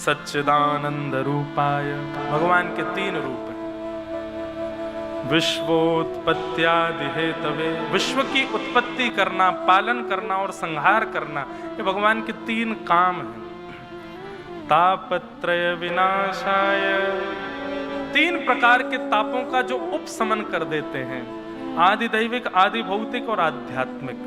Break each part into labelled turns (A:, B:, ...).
A: सच्चिदानंद रूपाय। भगवान के 3 रूप हैं। विश्वोत्पत्त्यादि हेतवे, विश्व की उत्पत्ति करना, पालन करना और संहार करना, ये भगवान के 3 काम हैं। तापत्रय विनाशाय, 3 प्रकार के तापों का जो उपशमन कर देते हैं, आदि दैविक, आदि भौतिक और आध्यात्मिक।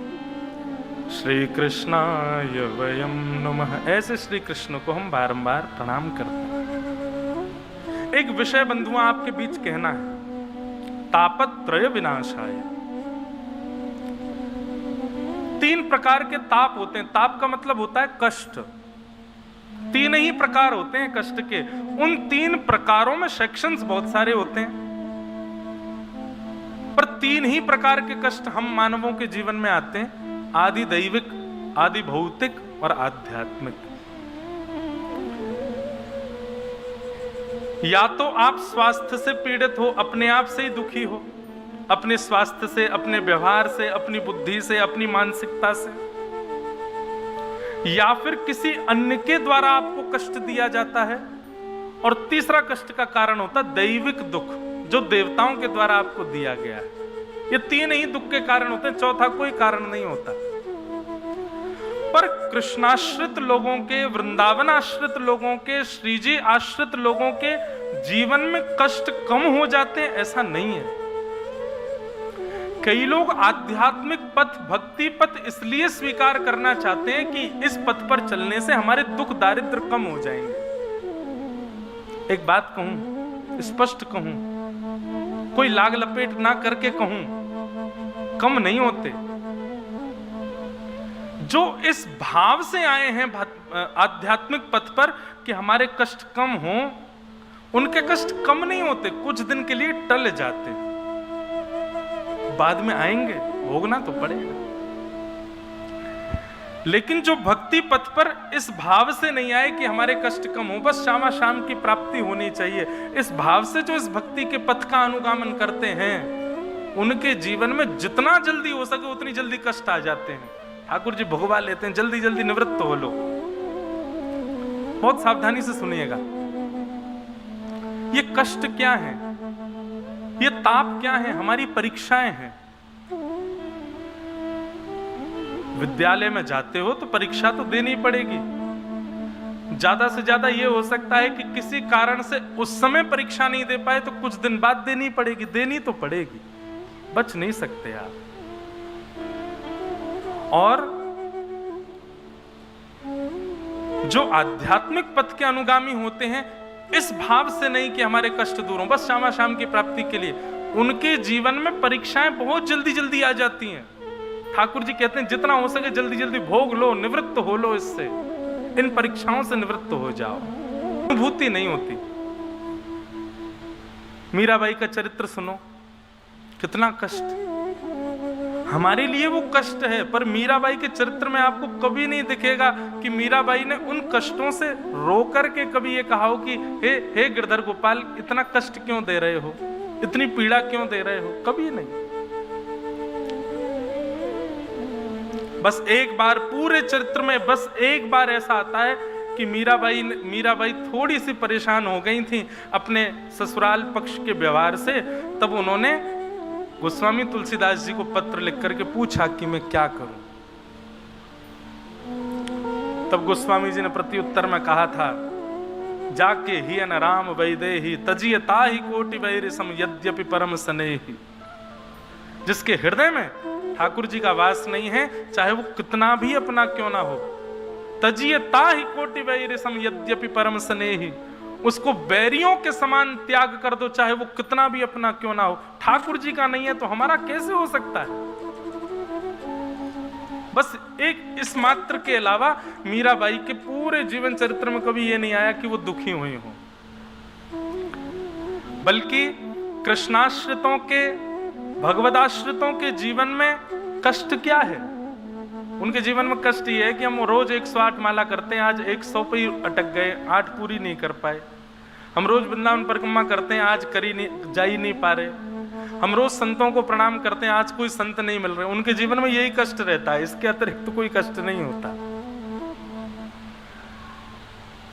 A: श्री कृष्णाय वयं नमः, ऐसे श्री कृष्ण को हम बारंबार प्रणाम करते हैं। एक विषय बंधुआ आपके बीच कहना है, तापत्रय विनाशाय। 3 प्रकार के ताप होते हैं। ताप का मतलब होता है कष्ट। 3 ही प्रकार होते हैं कष्ट के। उन 3 प्रकारों में सेक्शंस बहुत सारे होते हैं, पर 3 ही प्रकार के कष्ट हम मानवों के जीवन में आते हैं, आदि दैविक, आदि भौतिक और आध्यात्मिक। या तो आप स्वास्थ्य से पीड़ित हो, अपने आप से ही दुखी हो, अपने स्वास्थ्य से, अपने व्यवहार से, अपनी बुद्धि से, अपनी मानसिकता से, या फिर किसी अन्य के द्वारा आपको कष्ट दिया जाता है, और तीसरा कष्ट का कारण होता है दैविक दुख, जो देवताओं के द्वारा आपको दिया गया है। ये 3 ही दुख के कारण होते हैं, चौथा कोई कारण नहीं होता। पर कृष्णाश्रित लोगों के, वृंदावन आश्रित लोगों के, श्रीजी आश्रित लोगों के जीवन में कष्ट कम हो जाते हैं, ऐसा नहीं है। कई लोग आध्यात्मिक पथ, भक्ति पथ इसलिए स्वीकार करना चाहते हैं कि इस पथ पर चलने से हमारे दुख दारिद्र कम हो जाएंगे। एक बात कहूं, स्पष्ट कहूं, कोई लाग लपेट ना करके कहूं, कम नहीं होते। जो इस भाव से आए हैं आध्यात्मिक पथ पर कि हमारे कष्ट कम हो, उनके कष्ट कम नहीं होते, कुछ दिन के लिए टल जाते, बाद में आएंगे, भोगना तो पड़ेगा। लेकिन जो भक्ति पथ पर इस भाव से नहीं आए कि हमारे कष्ट कम हो, बस शामा शाम की प्राप्ति होनी चाहिए, इस भाव से जो इस भक्ति के पथ का अनुगामन करते हैं, उनके जीवन में जितना जल्दी हो सके उतनी जल्दी कष्ट आ जाते हैं। ठाकुर जी भगवा लेते हैं, जल्दी जल्दी निवृत्त हो लो। बहुत सावधानी से सुनिएगा, ये कष्ट क्या है, ये ताप क्या है? हमारी परीक्षाएं हैं। विद्यालय में जाते हो तो परीक्षा तो देनी पड़ेगी। ज्यादा से ज्यादा ये हो सकता है कि किसी कारण से उस समय परीक्षा नहीं दे पाए तो कुछ दिन बाद देनी पड़ेगी, देनी तो पड़ेगी, बच नहीं सकते आप। और जो आध्यात्मिक पथ के अनुगामी होते हैं, इस भाव से नहीं कि हमारे कष्ट दूर हो, बस शामा शाम की प्राप्ति के लिए, उनके जीवन में परीक्षाएं बहुत जल्दी जल्दी आ जाती हैं। ठाकुर जी कहते हैं जितना हो सके जल्दी जल्दी भोग लो, निवृत्त हो लो, इससे, इन परीक्षाओं से निवृत्त हो जाओ। अनुभूति नहीं होती। मीराबाई का चरित्र सुनो, कितना कष्ट, हमारे लिए वो कष्ट है, पर मीराबाई के चरित्र में आपको कभी नहीं दिखेगा कि मीराबाई ने उन कष्टों से रो करके कभी ये कहा हो कि हे गिरधर गोपाल, इतना कष्ट क्यों दे रहे हो, इतनी पीड़ा क्यों दे रहे हो, कभी नहीं। बस एक बार पूरे चरित्र में बस एक बार ऐसा आता है कि मीराबाई थोड़ी सी परेशान हो गई थी अपने ससुराल पक्ष के व्यवहार से, तब उन्होंने गोस्वामी तुलसीदास जी को पत्र लिख करके पूछा कि मैं क्या करूं। तब गोस्वामी जी ने प्रत्युत्तर में कहा था, जाके ही न राम वैदेही तजिय ताहि कोटि वैरि सम यद्यपि परम स्नेही। जिसके हृदय में ठाकुर जी का वास नहीं है, चाहे वो कितना भी अपना क्यों ना हो, तजिय ताहि कोटि वैरि सम यद्यपि परम स्नेही, उसको बैरियों के समान त्याग कर दो, चाहे वो कितना भी अपना क्यों ना हो। ठाकुर जी का नहीं है तो हमारा कैसे हो सकता है? बस एक इस मात्र के अलावा मीराबाई के पूरे जीवन चरित्र में कभी ये नहीं आया कि वो दुखी हुई हो। बल्कि कृष्णाश्रितों के, भगवदाश्रितों के जीवन में कष्ट क्या है? उनके जीवन में कष्ट ये है कि हम रोज 108 माला करते हैं, आज 100 पे ही अटक गए, 8 पूरी नहीं कर पाए। हम रोज वृंदावन परिक्रमा करते हैं, आज जा ही नहीं पा रहे। हम रोज संतों को प्रणाम करते हैं, आज कोई संत नहीं मिल रहे। उनके जीवन में यही कष्ट रहता है, इसके अतिरिक्त तो कोई कष्ट नहीं होता।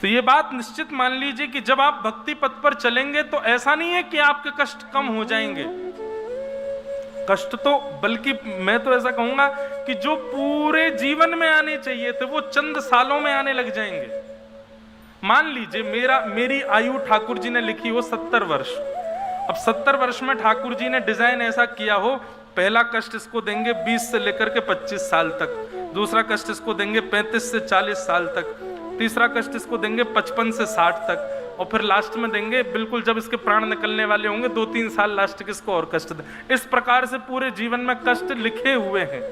A: तो ये बात निश्चित मान लीजिए कि जब आप भक्ति पथ पर चलेंगे तो ऐसा नहीं है कि आपके कष्ट कम हो जाएंगे। कष्ट तो, बल्कि मैं तो ऐसा कहूंगा कि जो पूरे जीवन में आने चाहिए थे वो चंद सालों में आने लग जाएंगे। मान लीजिए मेरी आयु ठाकुर जी ने लिखी हो 70 वर्ष। अब 70 वर्ष में ठाकुर जी ने डिजाइन ऐसा किया हो, पहला कष्ट इसको देंगे 20 से लेकर के 25 साल तक, दूसरा कष्ट इसको देंगे 35 से 40 साल तक, तीसरा कष्ट इसको देंगे 55 से 60 तक, और फिर लास्ट में देंगे बिल्कुल जब इसके प्राण निकलने वाले होंगे 2-3 साल लास्ट किसको और कष्ट दे। इस प्रकार से पूरे जीवन में कष्ट लिखे हुए हैं।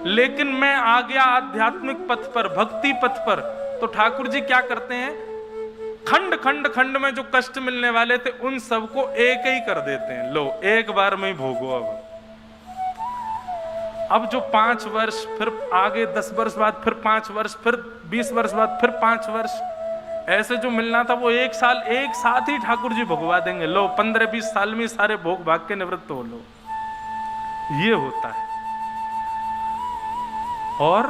A: लेकिन मैं आ गया आध्यात्मिक पथ पर, भक्ति पथ पर, तो ठाकुर जी क्या करते हैं, खंड खंड खंड में जो कष्ट मिलने वाले थे उन सबको एक ही कर देते हैं, लो एक बार में ही भोगो। अब जो 5 वर्ष, फिर आगे 10 वर्ष बाद फिर 5 वर्ष, फिर 20 वर्ष बाद फिर 5 वर्ष, ऐसे जो मिलना था वो एक साल एक साथ ही ठाकुर जी भगवा देंगे। लो 15-20 साल में सारे भोग भाग के निवृत्त हो लो। ये होता है। और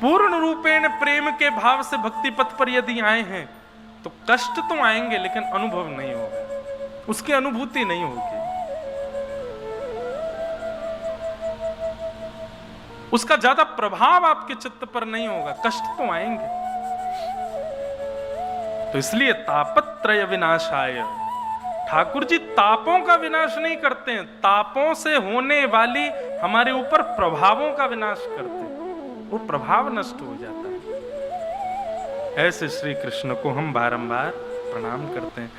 A: पूर्ण रूपेण प्रेम के भाव से भक्ति पथ पर यदि आए हैं तो कष्ट तो आएंगे लेकिन अनुभव नहीं होगा, उसकी अनुभूति नहीं होगी, उसका ज्यादा प्रभाव आपके चित्त पर नहीं होगा, कष्ट तो आएंगे। तो इसलिए तापत्रय विनाशाय, ठाकुर जी तापों का विनाश नहीं करते हैं, तापों से होने वाली हमारे ऊपर प्रभावों का विनाश करते हैं, वो प्रभाव नष्ट हो जाता है। ऐसे श्री कृष्ण को हम बारंबार प्रणाम करते हैं।